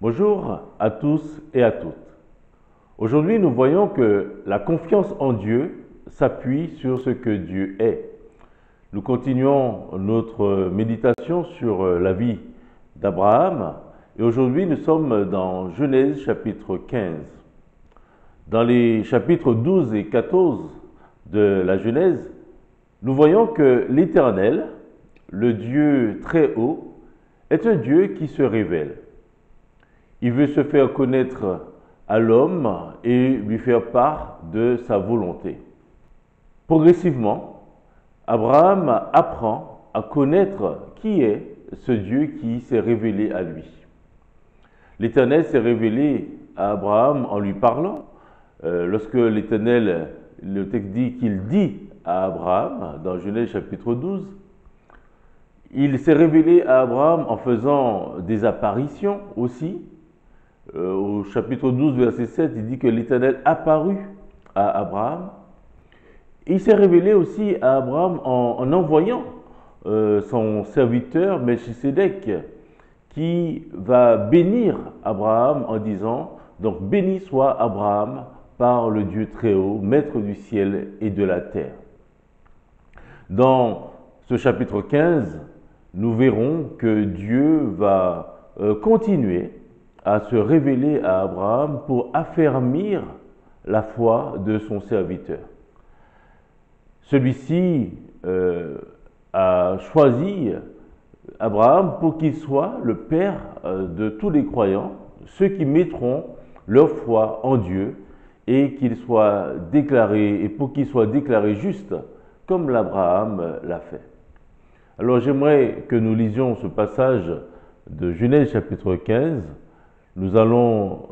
Bonjour à tous et à toutes. Aujourd'hui, nous voyons que la confiance en Dieu s'appuie sur ce que Dieu est. Nous continuons notre méditation sur la vie d'Abraham et aujourd'hui nous sommes dans Genèse chapitre 15. Dans les chapitres 12 et 14 de la Genèse, nous voyons que l'Éternel, le Dieu très haut, est un Dieu qui se révèle. Il veut se faire connaître à l'homme et lui faire part de sa volonté. Progressivement, Abraham apprend à connaître qui est ce Dieu qui s'est révélé à lui. L'Éternel s'est révélé à Abraham en lui parlant. Lorsque l'Éternel, le texte dit qu'il dit à Abraham, dans Genèse chapitre 12, il s'est révélé à Abraham en faisant des apparitions aussi. Au chapitre 12, verset 7, il dit que l'Éternel apparut à Abraham. Il s'est révélé aussi à Abraham en envoyant son serviteur Melchisédek qui va bénir Abraham en disant « Donc béni soit Abraham par le Dieu très haut, maître du ciel et de la terre ». Dans ce chapitre 15, nous verrons que Dieu va continuer à se révéler à Abraham pour affermir la foi de son serviteur. Celui-ci a choisi Abraham pour qu'il soit le père de tous les croyants, ceux qui mettront leur foi en Dieu et qu'il soit déclaré, et pour qu'il soit déclaré juste comme l'Abraham l'a fait. Alors j'aimerais que nous lisions ce passage de Genèse chapitre 15. Nous allons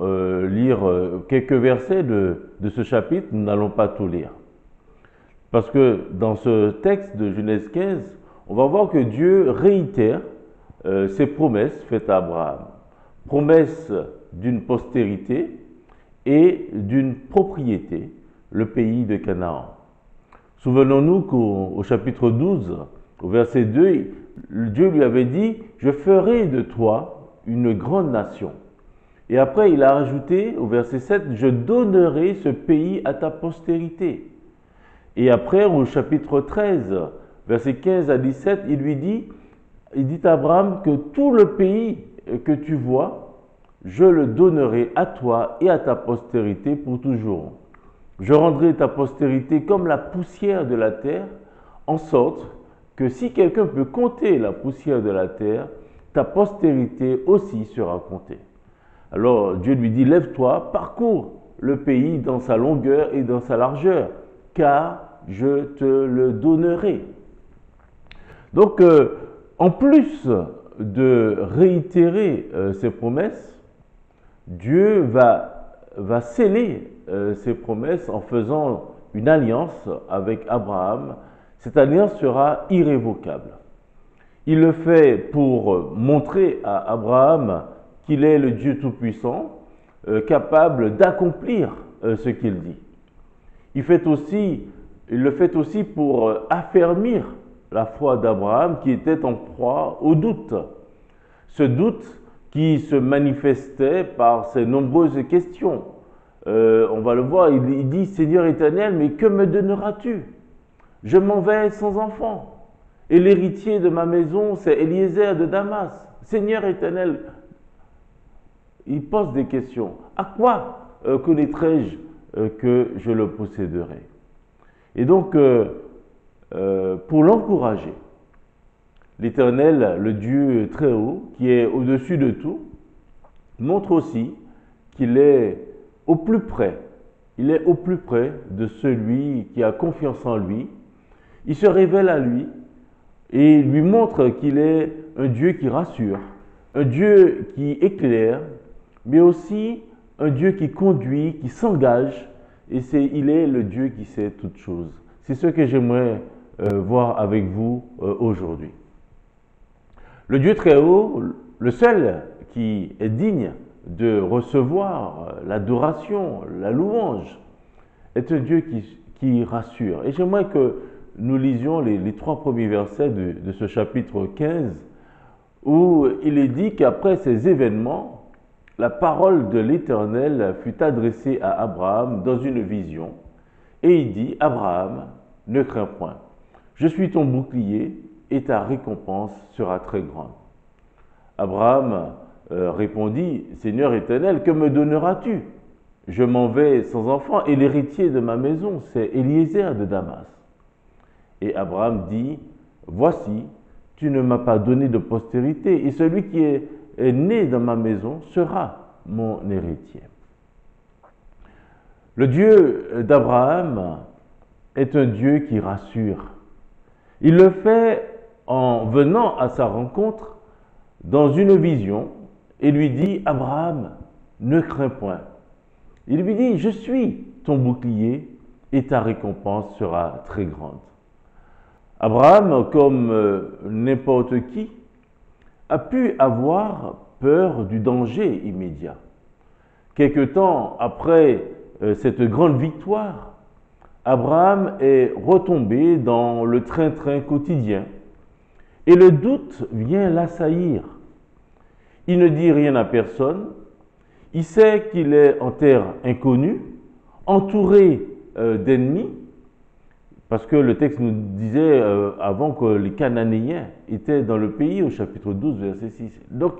lire quelques versets de ce chapitre, nous n'allons pas tout lire. Parce que dans ce texte de Genèse 15, on va voir que Dieu réitère ses promesses faites à Abraham. Promesse d'une postérité et d'une propriété, le pays de Canaan. Souvenons-nous qu'au chapitre 12, au verset 2, Dieu lui avait dit « Je ferai de toi une grande nation ». Et après, il a ajouté au verset 7, « Je donnerai ce pays à ta postérité ». Et après, au chapitre 13, versets 15 à 17, il dit à Abraham que tout le pays que tu vois, je le donnerai à toi et à ta postérité pour toujours. Je rendrai ta postérité comme la poussière de la terre, en sorte que si quelqu'un peut compter la poussière de la terre, ta postérité aussi sera comptée. Alors Dieu lui dit, lève-toi, parcours le pays dans sa longueur et dans sa largeur, car je te le donnerai. Donc, en plus de réitérer ses promesses, Dieu va sceller ses promesses en faisant une alliance avec Abraham. Cette alliance sera irrévocable. Il le fait pour montrer à Abraham qu'il est le Dieu Tout-Puissant, capable d'accomplir ce qu'il dit. Il le fait aussi pour affermir la foi d'Abraham qui était en proie au doute. Ce doute qui se manifestait par ses nombreuses questions. On va le voir, il dit « Seigneur éternel, mais que me donneras-tu? Je m'en vais sans enfant. Et l'héritier de ma maison, c'est Eliezer de Damas. Seigneur éternel, il pose des questions. À quoi connaîtrai-je que je le posséderai? Et donc, pour l'encourager, l'Éternel, le Dieu très haut, qui est au-dessus de tout, montre aussi qu'il est au plus près. Il est au plus près de celui qui a confiance en lui. Il se révèle à lui et lui montre qu'il est un Dieu qui rassure, un Dieu qui éclaire, mais aussi un Dieu qui conduit, qui s'engage, et il est le Dieu qui sait toutes choses. C'est ce que j'aimerais voir avec vous aujourd'hui. Le Dieu très haut, le seul qui est digne de recevoir l'adoration, la louange, est un Dieu qui rassure. Et j'aimerais que nous lisions les 3 premiers versets de ce chapitre 15, où il est dit qu'après ces événements, la parole de l'Éternel fut adressée à Abraham dans une vision, et il dit, Abraham, ne crains point, je suis ton bouclier, et ta récompense sera très grande. Abraham répondit, Seigneur éternel, que me donneras-tu? Je m'en vais sans enfant, et l'héritier de ma maison, c'est Eliezer de Damas. Et Abraham dit, voici, tu ne m'as pas donné de postérité, et celui qui est né dans ma maison sera mon héritier. Le Dieu d'Abraham est un Dieu qui rassure. Il le fait en venant à sa rencontre dans une vision et lui dit, Abraham, ne crains point. Il lui dit, je suis ton bouclier et ta récompense sera très grande. Abraham, comme n'importe qui, a pu avoir peur du danger immédiat. Quelque temps après cette grande victoire, Abraham est retombé dans le train-train quotidien et le doute vient l'assaillir. Il ne dit rien à personne, il sait qu'il est en terre inconnue, entouré d'ennemis, parce que le texte nous disait avant que les Cananéens étaient dans le pays au chapitre 12, verset 6. Donc,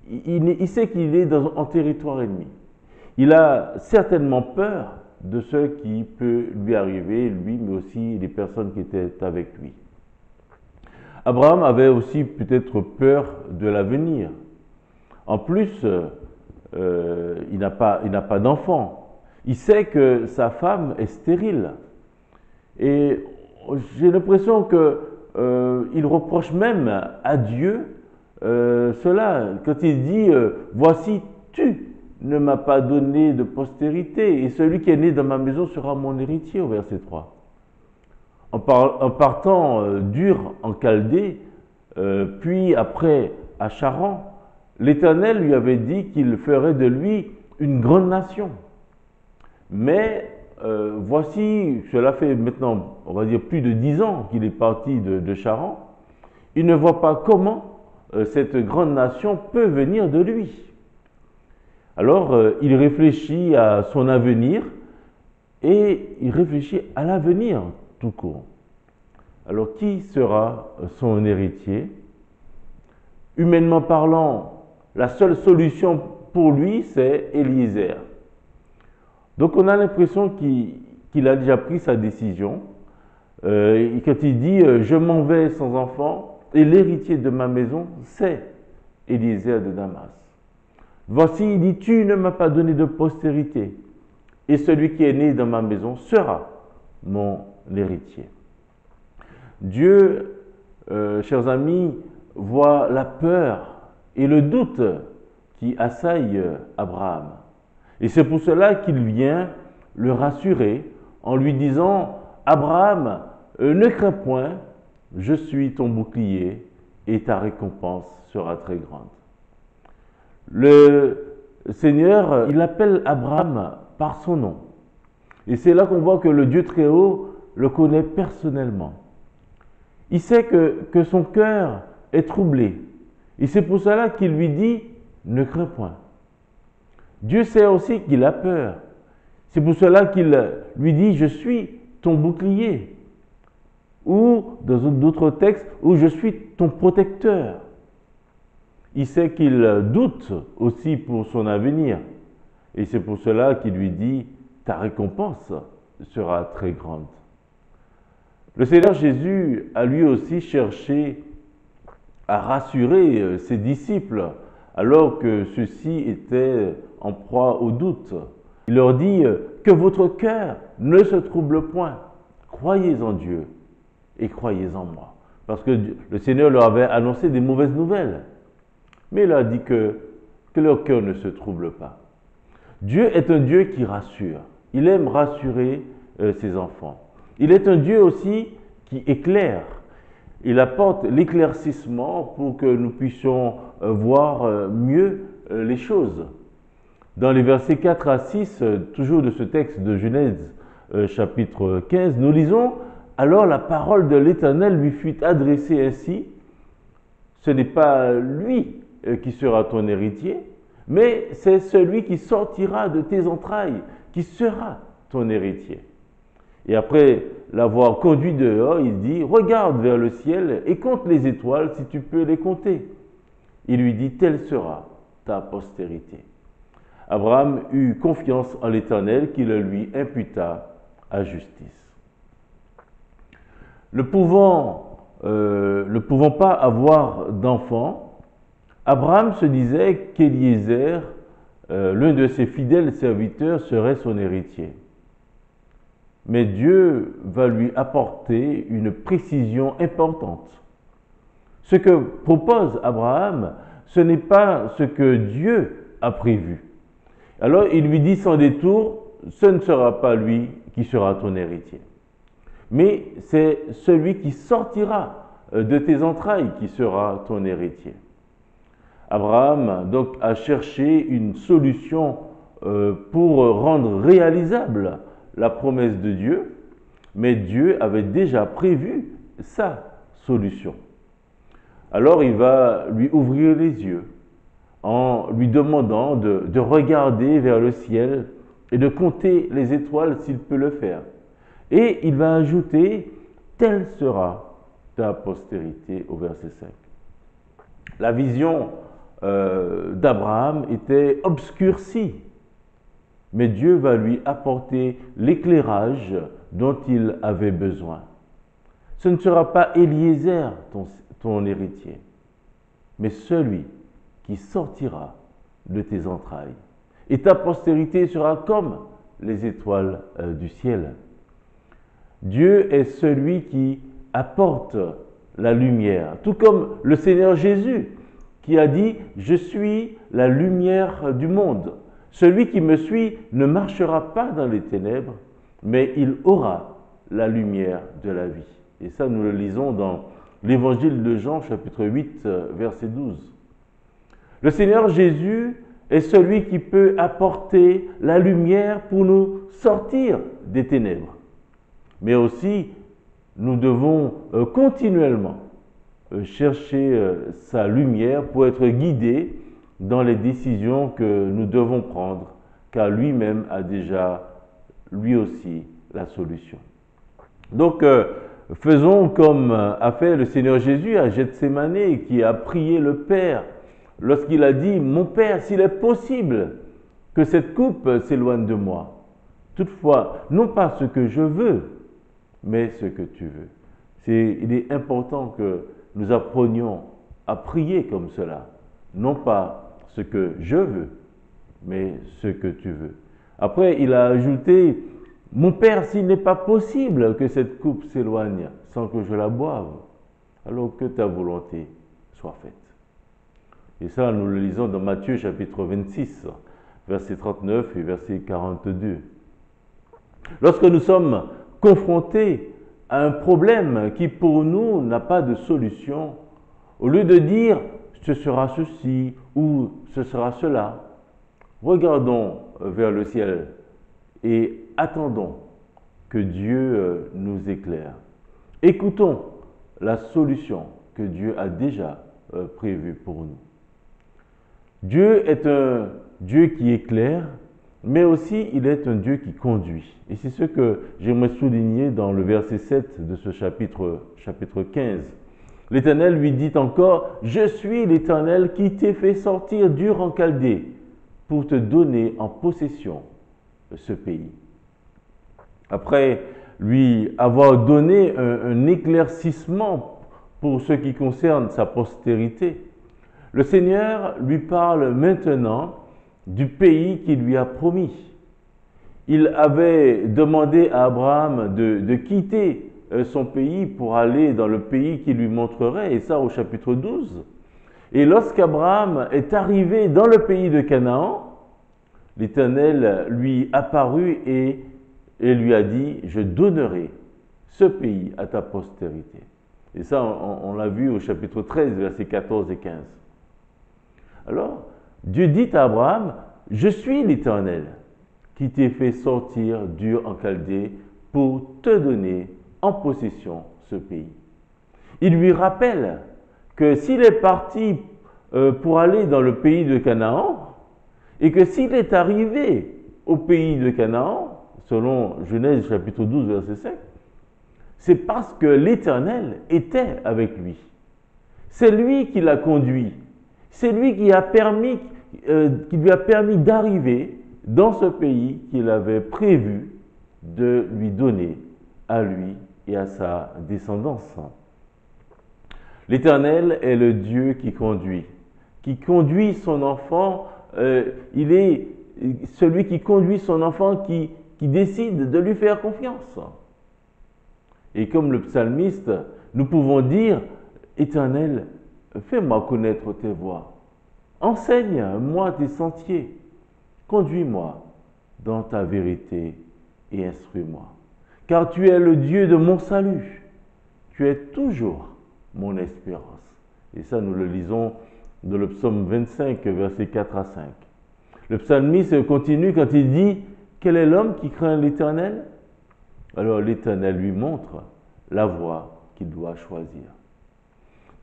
il sait qu'il est en territoire ennemi. Il a certainement peur de ce qui peut lui arriver, lui, mais aussi les personnes qui étaient avec lui. Abraham avait aussi peut-être peur de l'avenir. En plus, il n'a pas d'enfant. Il sait que sa femme est stérile. Et j'ai l'impression qu'il reproche même à Dieu cela, quand il dit « Voici, tu ne m'as pas donné de postérité, et celui qui est né dans ma maison sera mon héritier » au verset 3. En partant d'Ur en Chaldée, puis après à Charan, l'Éternel lui avait dit qu'il ferait de lui une grande nation. Mais voici, cela fait maintenant, on va dire, plus de 10 ans qu'il est parti de Charan. Il ne voit pas comment cette grande nation peut venir de lui. Alors, il réfléchit à son avenir et il réfléchit à l'avenir tout court. Alors, qui sera son héritier? Humainement parlant, la seule solution pour lui, c'est Eliezer. Donc, on a l'impression qu'il a déjà pris sa décision. Quand il dit « Je m'en vais sans enfant, et l'héritier de ma maison, c'est Eliezer de Damas. » Voici, il dit, tu ne m'as pas donné de postérité, et celui qui est né dans ma maison sera mon héritier. Dieu, chers amis, voit la peur et le doute qui assaillent Abraham. Et c'est pour cela qu'il vient le rassurer en lui disant, Abraham, ne crains point, je suis ton bouclier et ta récompense sera très grande. Le Seigneur, il appelle Abraham par son nom. Et c'est là qu'on voit que le Dieu très haut le connaît personnellement. Il sait que son cœur est troublé. Et c'est pour cela qu'il lui dit, ne crains point. Dieu sait aussi qu'il a peur. C'est pour cela qu'il lui dit, je suis ton bouclier. Ou, dans d'autres textes, où je suis ton protecteur. Il sait qu'il doute aussi pour son avenir. Et c'est pour cela qu'il lui dit, ta récompense sera très grande. Le Seigneur Jésus a lui aussi cherché à rassurer ses disciples alors que ceux-ci étaient en proie au doute. Il leur dit que votre cœur ne se trouble point. Croyez en Dieu et croyez en moi. Parce que le Seigneur leur avait annoncé des mauvaises nouvelles. Mais il a dit que leur cœur ne se trouble pas. Dieu est un Dieu qui rassure. Il aime rassurer ses enfants. Il est un Dieu aussi qui éclaire. Il apporte l'éclaircissement pour que nous puissions voir mieux les choses. Dans les versets 4 à 6, toujours de ce texte de Genèse chapitre 15, nous lisons « Alors la parole de l'Éternel lui fut adressée ainsi, ce n'est pas lui qui sera ton héritier, mais c'est celui qui sortira de tes entrailles, qui sera ton héritier. Et après l'avoir conduit dehors, il dit, regarde vers le ciel et compte les étoiles si tu peux les compter. Il lui dit, telle sera ta postérité. Abraham eut confiance en l'Éternel qui le lui imputa à justice. Ne pouvant pas avoir d'enfant, Abraham se disait qu'Éliézer, l'un de ses fidèles serviteurs, serait son héritier. Mais Dieu va lui apporter une précision importante. Ce que propose Abraham, ce n'est pas ce que Dieu a prévu. Alors il lui dit sans détour, ce ne sera pas lui qui sera ton héritier, mais c'est celui qui sortira de tes entrailles qui sera ton héritier. Abraham donc a cherché une solution pour rendre réalisable la promesse de Dieu, mais Dieu avait déjà prévu sa solution. Alors il va lui ouvrir les yeux en lui demandant de regarder vers le ciel et de compter les étoiles s'il peut le faire. Et il va ajouter, telle sera ta postérité au verset 5. La vision d'Abraham était obscurcie, mais Dieu va lui apporter l'éclairage dont il avait besoin. Ce ne sera pas Éliézer, ton héritier, mais celui qui sortira de tes entrailles. Et ta postérité sera comme les étoiles du ciel. Dieu est celui qui apporte la lumière, tout comme le Seigneur Jésus qui a dit « Je suis la lumière du monde. Celui qui me suit ne marchera pas dans les ténèbres, mais il aura la lumière de la vie. » Et ça, nous le lisons dans l'Évangile de Jean, chapitre 8, verset 12. Le Seigneur Jésus est celui qui peut apporter la lumière pour nous sortir des ténèbres. Mais aussi, nous devons continuellement chercher sa lumière pour être guidés dans les décisions que nous devons prendre, car lui-même a déjà, lui aussi, la solution. Donc, faisons comme a fait le Seigneur Jésus à Gethsémanée, qui a prié le Père lorsqu'il a dit « Mon Père, s'il est possible que cette coupe s'éloigne de moi, toutefois, non pas ce que je veux, mais ce que tu veux. » Il est important que nous apprenions à prier comme cela, non pas ce que je veux, mais ce que tu veux. Après, il a ajouté « Mon Père, s'il n'est pas possible que cette coupe s'éloigne sans que je la boive, alors que ta volonté soit faite. » Et ça, nous le lisons dans Matthieu chapitre 26, verset 39 et verset 42. Lorsque nous sommes confrontés à un problème qui pour nous n'a pas de solution, au lieu de dire « ce sera ceci » ou « ce sera cela », regardons vers le ciel et attendons que Dieu nous éclaire. Écoutons la solution que Dieu a déjà prévue pour nous. Dieu est un Dieu qui éclaire, mais aussi il est un Dieu qui conduit. Et c'est ce que j'aimerais souligner dans le verset 7 de ce chapitre 15. L'Éternel lui dit encore « Je suis l'Éternel qui t'ai fait sortir d'Ur en Chaldée pour te donner en possession ce pays. » Après lui avoir donné un éclaircissement pour ce qui concerne sa postérité, le Seigneur lui parle maintenant du pays qu'il lui a promis. Il avait demandé à Abraham de quitter son pays pour aller dans le pays qu'il lui montrerait, et ça au chapitre 12. Et lorsqu'Abraham est arrivé dans le pays de Canaan, l'Éternel lui apparut et lui a dit « Je donnerai ce pays à ta postérité. » Et ça, on l'a vu au chapitre 13, versets 14 et 15. Alors, Dieu dit à Abraham, « Je suis l'Éternel qui t'ai fait sortir d'Ur en Chaldée pour te donner en possession ce pays. » Il lui rappelle que s'il est parti pour aller dans le pays de Canaan, Et que s'il est arrivé au pays de Canaan, selon Genèse chapitre 12, verset 5, c'est parce que l'Éternel était avec lui. C'est lui qui l'a conduit. C'est lui qui lui a permis d'arriver dans ce pays qu'il avait prévu de lui donner à lui et à sa descendance. L'Éternel est le Dieu qui conduit son enfant. Il est celui qui conduit son enfant qui décide de lui faire confiance. Et comme le psalmiste, nous pouvons dire, Éternel, fais-moi connaître tes voies. Enseigne-moi tes sentiers. Conduis-moi dans ta vérité et instruis-moi. Car tu es le Dieu de mon salut. Tu es toujours mon espérance. Et ça, nous le lisons dans le psaume 25, versets 4 à 5. Le psalmiste continue quand il dit, quel est l'homme qui craint l'Éternel? Alors l'Éternel lui montre la voie qu'il doit choisir.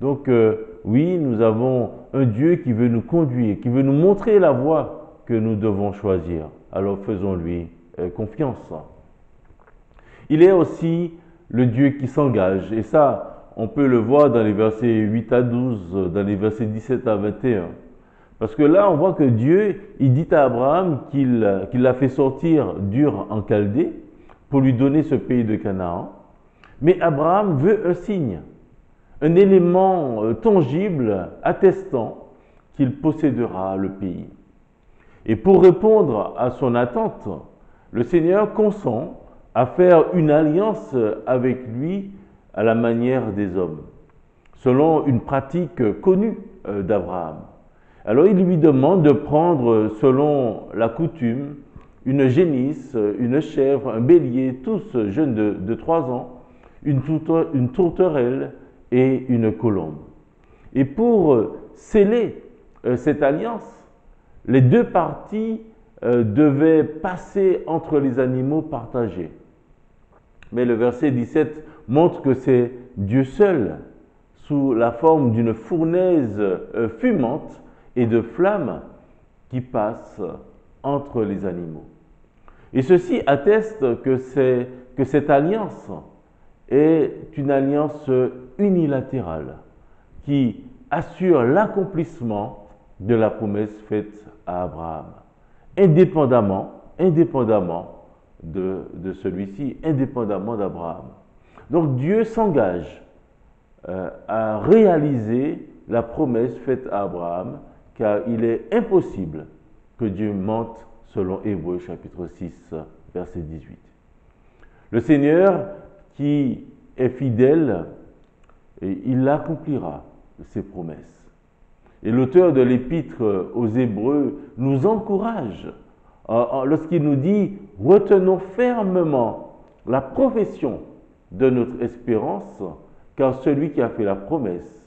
Donc oui, nous avons un Dieu qui veut nous conduire, qui veut nous montrer la voie que nous devons choisir. Alors faisons-lui confiance. Il est aussi le Dieu qui s'engage. Et ça, on peut le voir dans les versets 8 à 12, dans les versets 17 à 21. Parce que là, on voit que Dieu, il dit à Abraham qu'il l'a fait sortir d'Ur en Chaldée pour lui donner ce pays de Canaan. Mais Abraham veut un signe, un élément tangible attestant qu'il possédera le pays. Et pour répondre à son attente, le Seigneur consent à faire une alliance avec lui à la manière des hommes, selon une pratique connue d'Abraham. Alors il lui demande de prendre, selon la coutume, une génisse, une chèvre, un bélier, tous jeunes de 3 ans, une tourterelle et une colombe. Et pour sceller cette alliance, les deux parties devaient passer entre les animaux partagés. Mais le verset 17 montre que c'est Dieu seul, sous la forme d'une fournaise fumante et de flammes, qui passe entre les animaux. Et ceci atteste que cette alliance est une alliance unilatérale qui assure l'accomplissement de la promesse faite à Abraham, indépendamment de celui-ci, indépendamment d'Abraham. Donc Dieu s'engage à réaliser la promesse faite à Abraham, car il est impossible que Dieu mente, selon Hébreux chapitre 6, verset 18. Le Seigneur qui est fidèle, il accomplira ses promesses. Et l'auteur de l'épître aux Hébreux nous encourage lorsqu'il nous dit « Retenons fermement la profession de notre espérance, car celui qui a fait la promesse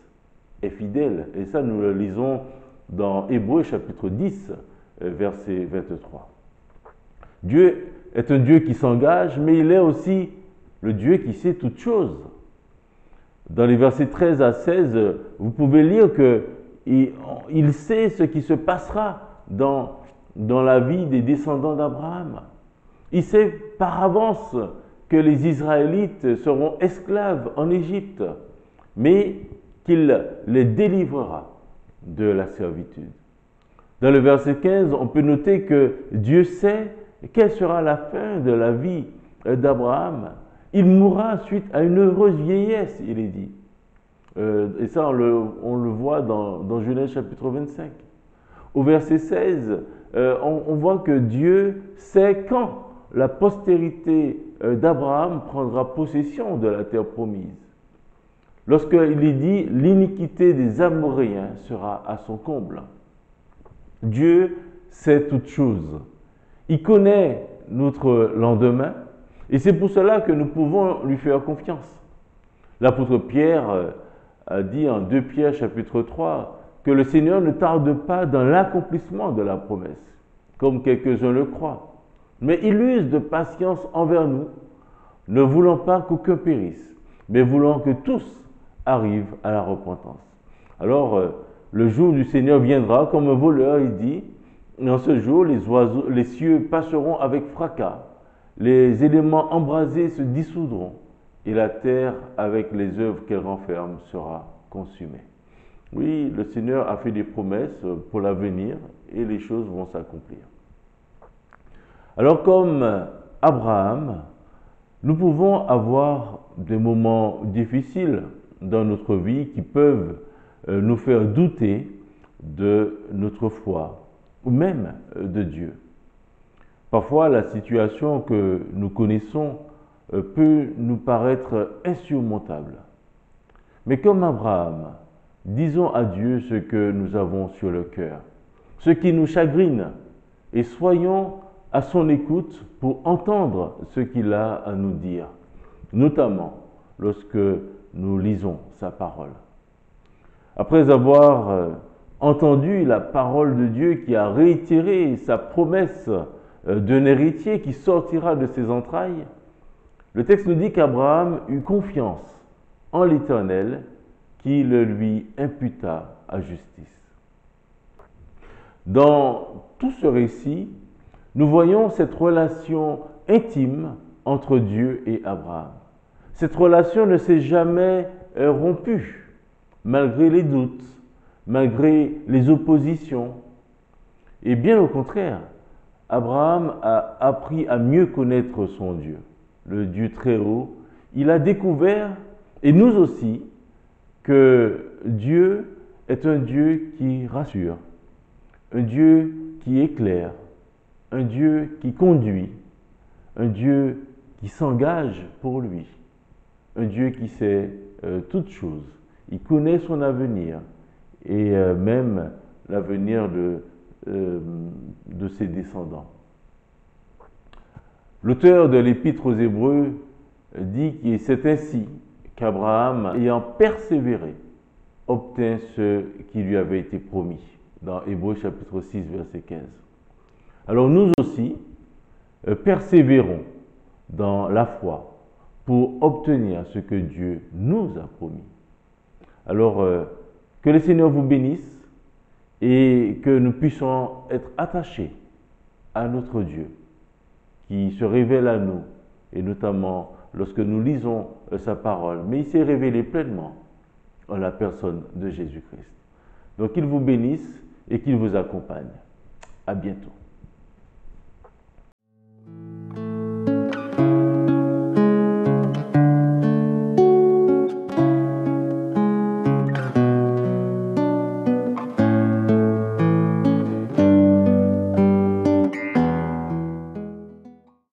est fidèle. » Et ça, nous le lisons dans Hébreux chapitre 10, verset 23. Dieu est un Dieu qui s'engage, mais il est aussi le Dieu qui sait toutes choses. Dans les versets 13 à 16, vous pouvez lire qu'il sait ce qui se passera dans la vie des descendants d'Abraham. Il sait par avance que les Israélites seront esclaves en Égypte, mais qu'il les délivrera de la servitude. Dans le verset 15, on peut noter que Dieu sait quelle sera la fin de la vie d'Abraham. Il mourra suite à une heureuse vieillesse, il est dit. Et ça, on le voit dans Genèse chapitre 25. Au verset 16, on voit que Dieu sait quand la postérité d'Abraham prendra possession de la terre promise. Lorsqu'il est dit « l'iniquité des Amoréens sera à son comble ». Dieu sait toutes choses. Il connaît notre lendemain et c'est pour cela que nous pouvons lui faire confiance. L'apôtre Pierre a dit en 2 Pierre chapitre 3 que le Seigneur ne tarde pas dans l'accomplissement de la promesse, comme quelques-uns le croient, mais il use de patience envers nous, ne voulant pas qu'aucun périsse, mais voulant que tous arrivent à la repentance. Alors, le jour du Seigneur viendra comme un voleur, il dit, Et en ce jour, les cieux passeront avec fracas, les éléments embrasés se dissoudront, et la terre, avec les œuvres qu'elle renferme, sera consumée. Oui, le Seigneur a fait des promesses pour l'avenir et les choses vont s'accomplir. Alors comme Abraham, nous pouvons avoir des moments difficiles dans notre vie qui peuvent nous faire douter de notre foi ou même de Dieu. Parfois, la situation que nous connaissons peut nous paraître insurmontable. Mais comme Abraham, disons à Dieu ce que nous avons sur le cœur, ce qui nous chagrine, et soyons à son écoute pour entendre ce qu'il a à nous dire, notamment lorsque nous lisons sa parole. Après avoir entendu la parole de Dieu qui a réitéré sa promesse d'un héritier qui sortira de ses entrailles, le texte nous dit qu'Abraham eut confiance en l'Éternel qui le lui imputa à justice. Dans tout ce récit, nous voyons cette relation intime entre Dieu et Abraham. Cette relation ne s'est jamais rompue, malgré les doutes, malgré les oppositions. Et bien au contraire, Abraham a appris à mieux connaître son Dieu, le Dieu très haut. Il a découvert, et nous aussi, que Dieu est un Dieu qui rassure, un Dieu qui éclaire, un Dieu qui conduit, un Dieu qui s'engage pour lui, un Dieu qui sait toutes choses. Il connaît son avenir et même l'avenir de ses descendants. L'auteur de l'Épître aux Hébreux dit que c'est ainsi qu'Abraham, ayant persévéré, obtint ce qui lui avait été promis, dans Hébreux chapitre 6, verset 15. Alors nous aussi, persévérons dans la foi pour obtenir ce que Dieu nous a promis. Alors, que le Seigneur vous bénisse et que nous puissions être attachés à notre Dieu qui se révèle à nous, et notamment lorsque nous lisons sa parole, mais il s'est révélé pleinement en la personne de Jésus-Christ. Donc qu'il vous bénisse et qu'il vous accompagne. À bientôt.